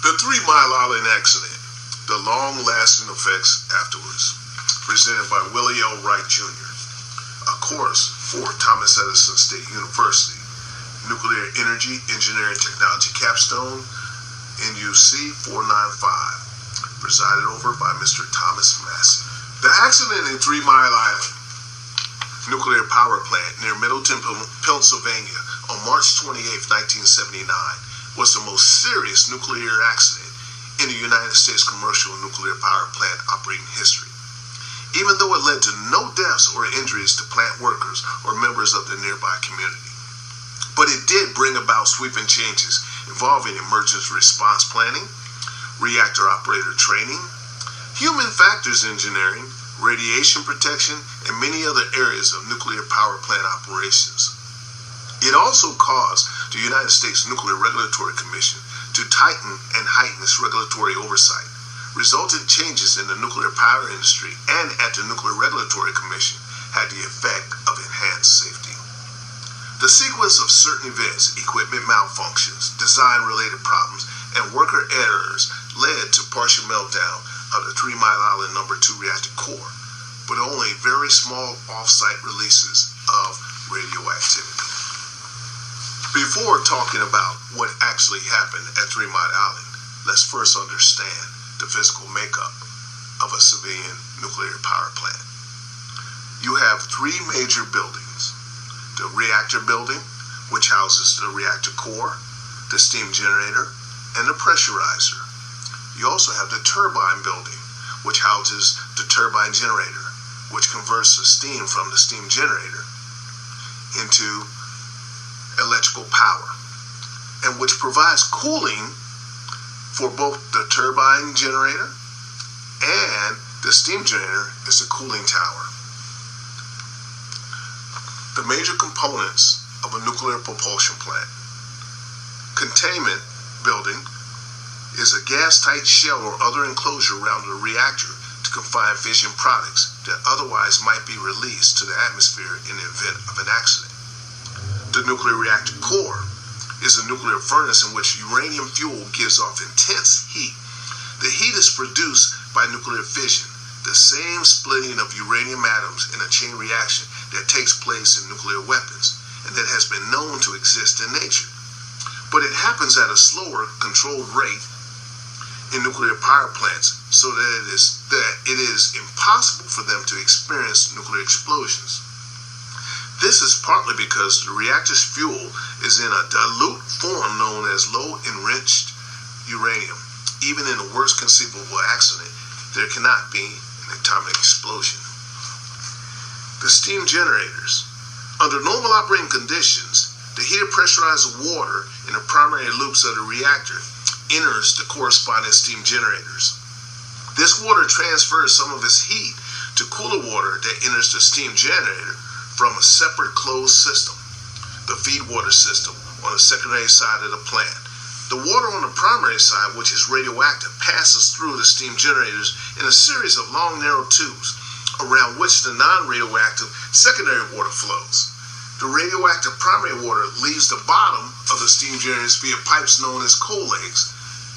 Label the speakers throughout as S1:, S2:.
S1: The 3 Mile Island accident, the long-lasting effects afterwards, presented by Willie Wright Jr. A course for Thomas Edison State University, Nuclear Energy Engineering Technology Capstone, NUC 495, presided over by Mr. Thomas Massey. The accident in 3 Mile Island nuclear power plant near Middleton, Pennsylvania on March 28, 1979 was the most serious nuclear accident in the United States commercial nuclear power plant operating history, even though it led to no deaths or injuries to plant workers or members of the nearby community. But it did bring about sweeping changes involving emergency response planning, reactor operator training, human factors engineering, radiation protection, and many other areas of nuclear power plant operations. It also caused the United States Nuclear Regulatory Commission to tighten and heighten its regulatory oversight. Resultant changes in the nuclear power industry and at the Nuclear Regulatory Commission had the effect of enhanced safety. The sequence of certain events, equipment malfunctions, design-related problems, and worker errors led to partial meltdown of the 3 Mile Island No. 2 reactor core, but only very small off-site releases of radioactivity. Before talking about what actually happened at 3 Mile Island, let's first understand the physical makeup of a civilian nuclear power plant. You have 3 major buildings: the reactor building, which houses the reactor core, the steam generator, and the pressurizer. You also have the turbine building, which houses the turbine generator, which converts the steam from the steam generator into electrical power, and which provides cooling for both the turbine generator and the steam generator is the cooling tower. The major components of a nuclear propulsion plant. Containment building is a gas-tight shell or other enclosure around the reactor to confine fission products that otherwise might be released to the atmosphere in the event of an accident. The nuclear reactor core is a nuclear furnace in which uranium fuel gives off intense heat. The heat is produced by nuclear fission, the same splitting of uranium atoms in a chain reaction that takes place in nuclear weapons and that has been known to exist in nature. But it happens at a slower, controlled rate in nuclear power plants, so that it is impossible for them to experience nuclear explosions. This is partly because the reactor's fuel is in a dilute form known as low-enriched uranium. Even in the worst conceivable accident, there cannot be an atomic explosion. The steam generators. Under normal operating conditions, the heated pressurized water in the primary loops of the reactor enters the corresponding steam generators. This water transfers some of its heat to cooler water that enters the steam generator from a separate closed system, the feed water system, on the secondary side of the plant. The water on the primary side, which is radioactive, passes through the steam generators in a series of long, narrow tubes around which the non-radioactive secondary water flows. The radioactive primary water leaves the bottom of the steam generators via pipes known as coal legs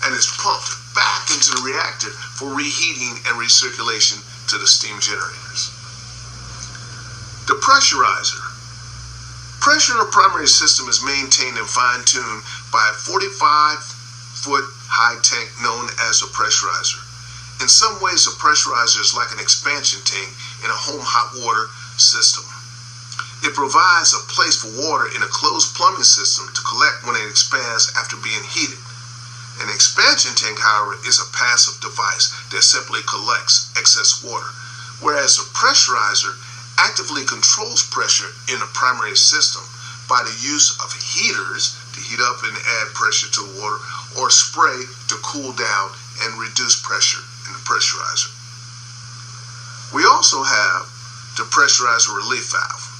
S1: and is pumped back into the reactor for reheating and recirculation to the steam generators. The pressurizer. Pressure in the primary system is maintained and fine-tuned by a 45-foot high tank known as a pressurizer. In some ways, a pressurizer is like an expansion tank in a home hot water system. It provides a place for water in a closed plumbing system to collect when it expands after being heated. An expansion tank, however, is a passive device that simply collects excess water, whereas a pressurizer actively controls pressure in the primary system by the use of heaters to heat up and add pressure to the water, or spray to cool down and reduce pressure in the pressurizer. We also have the pressurizer relief valve.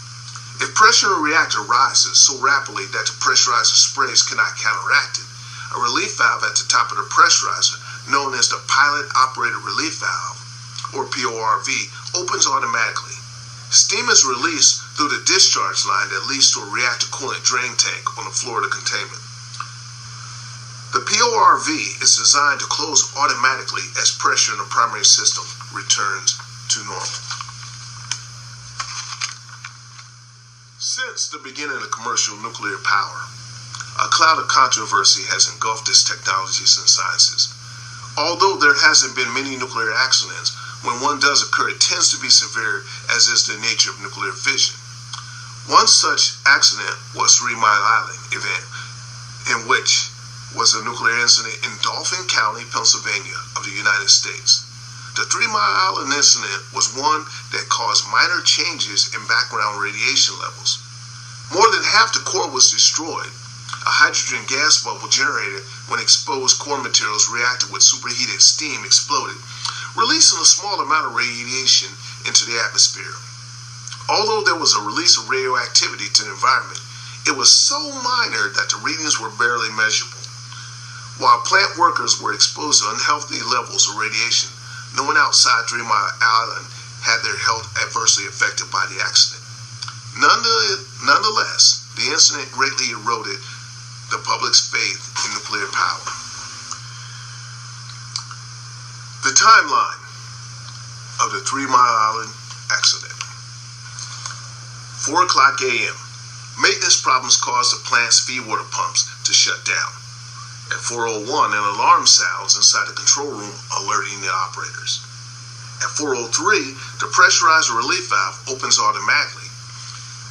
S1: If pressure in a reactor rises so rapidly that the pressurizer sprays cannot counteract it, a relief valve at the top of the pressurizer, known as the pilot operated relief valve, or PORV, opens automatically. Steam is released through the discharge line that leads to a reactor coolant drain tank on the floor of the containment. The PORV is designed to close automatically as pressure in the primary system returns to normal. Since the beginning of commercial nuclear power, a cloud of controversy has engulfed its technologies and sciences. Although there hasn't been many nuclear accidents, when one does occur, it tends to be severe, as is the nature of nuclear fission. One such accident was 3 Mile Island event, in which was a nuclear incident in Dauphin County, Pennsylvania of the United States. The 3 Mile Island incident was one that caused minor changes in background radiation levels. More than half the core was destroyed. A hydrogen gas bubble generated when exposed core materials reacted with superheated steam exploded, releasing a small amount of radiation into the atmosphere. Although there was a release of radioactivity to the environment, it was so minor that the readings were barely measurable. While plant workers were exposed to unhealthy levels of radiation, no one outside 3 Mile Island had their health adversely affected by the accident. Nonetheless, the incident greatly eroded the public's faith in nuclear power. The timeline of the 3 Mile Island accident. 4 o'clock a.m. Maintenance problems caused the plant's feed water pumps to shut down. At 4:01, an alarm sounds inside the control room, alerting the operators. At 4:03, the pressurized relief valve opens automatically.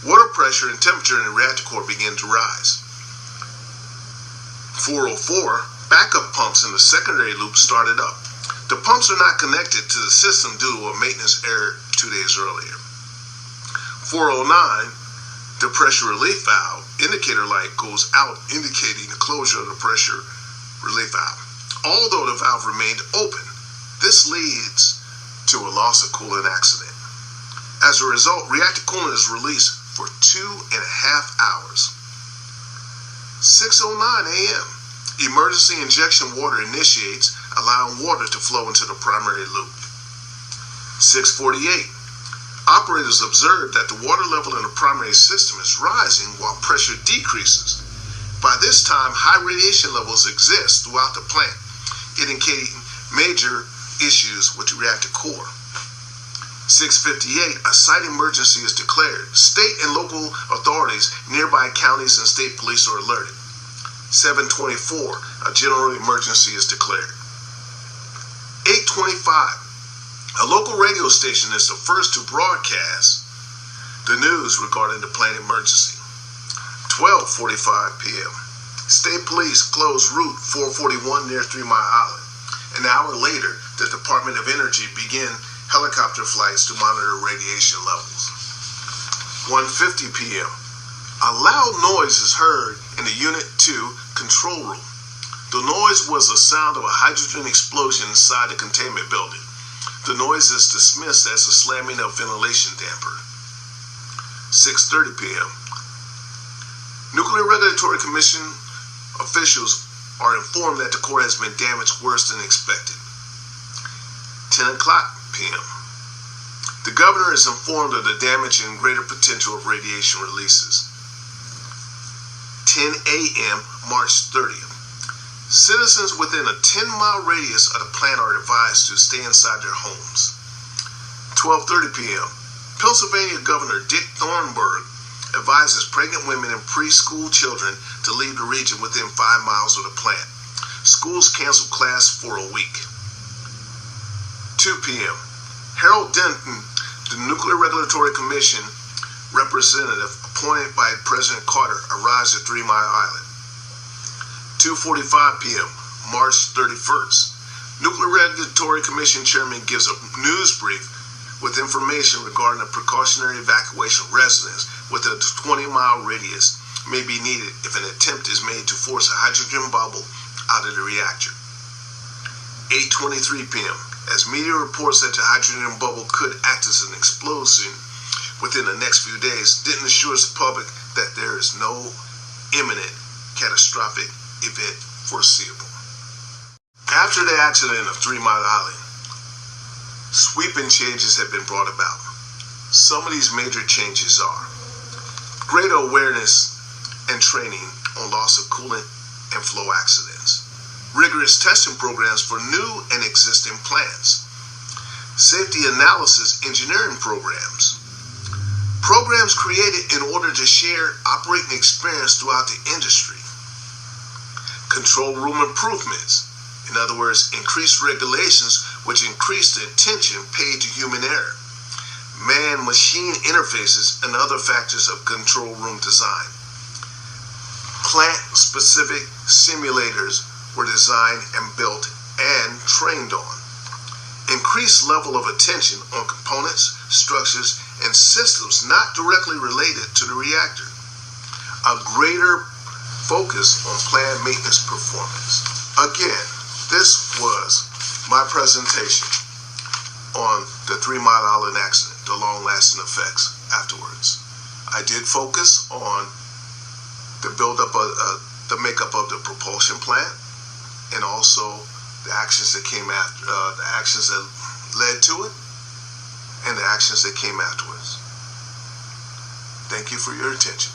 S1: Water pressure and temperature in the reactor core begin to rise. 4:04, backup pumps in the secondary loop started up. The pumps are not connected to the system due to a maintenance error 2 days earlier. 4:09, the pressure relief valve indicator light goes out, indicating the closure of the pressure relief valve. Although the valve remained open, this leads to a loss of coolant accident. As a result, reactor coolant is released for 2.5 hours. 6:09 a.m., emergency injection water initiates, allowing water to flow into the primary loop. 6:48, operators observe that the water level in the primary system is rising while pressure decreases. By this time, high radiation levels exist throughout the plant, indicating major issues with the reactor core. 6:58, a site emergency is declared. State and local authorities, nearby counties and state police are alerted. 7:24, a general emergency is declared. 8:25, a local radio station is the first to broadcast the news regarding the plant emergency. 12:45 p.m., state police close Route 441 near 3 Mile Island. An hour later, the Department of Energy began helicopter flights to monitor radiation levels. 1:50 p.m., a loud noise is heard in the Unit 2 control room. The noise was the sound of a hydrogen explosion inside the containment building. The noise is dismissed as the slamming of ventilation damper. 6:30 p.m., Nuclear Regulatory Commission officials are informed that the core has been damaged worse than expected. 10 o'clock p.m., the governor is informed of the damage and greater potential of radiation releases. 10 a.m., March 30th, citizens within a 10-mile radius of the plant are advised to stay inside their homes. 12:30 p.m., Pennsylvania Governor Dick Thornburgh advises pregnant women and preschool children to leave the region within 5 miles of the plant. Schools cancel class for a week. 2 p.m., Harold Denton, the Nuclear Regulatory Commission representative appointed by President Carter, arrives at 3 Mile Island. 2:45 p.m., March 31st, Nuclear Regulatory Commission Chairman gives a news brief with information regarding a precautionary evacuation of residents with a 20-mile radius may be needed if an attempt is made to force a hydrogen bubble out of the reactor. 8:23 p.m., as media reports that the hydrogen bubble could act as an explosion within the next few days, Denton assures the public that there is no imminent catastrophic event foreseeable. After the accident of 3 Mile Island, sweeping changes have been brought about. Some of these major changes are greater awareness and training on loss of coolant and flow accidents, rigorous testing programs for new and existing plants, safety analysis engineering programs, programs created in order to share operating experience throughout the industry, control room improvements, in other words, increased regulations which increase the attention paid to human error, man-machine interfaces, and other factors of control room design. Plant-specific simulators were designed and built and trained on. Increased level of attention on components, structures, and systems not directly related to the reactor. A greater focus on plant maintenance performance. Again, this was my presentation on the 3 Mile Island accident, the long-lasting effects afterwards. I did focus on the the makeup of the propulsion plant, and also the actions that came after, the actions that led to it, and the actions that came afterwards. Thank you for your attention.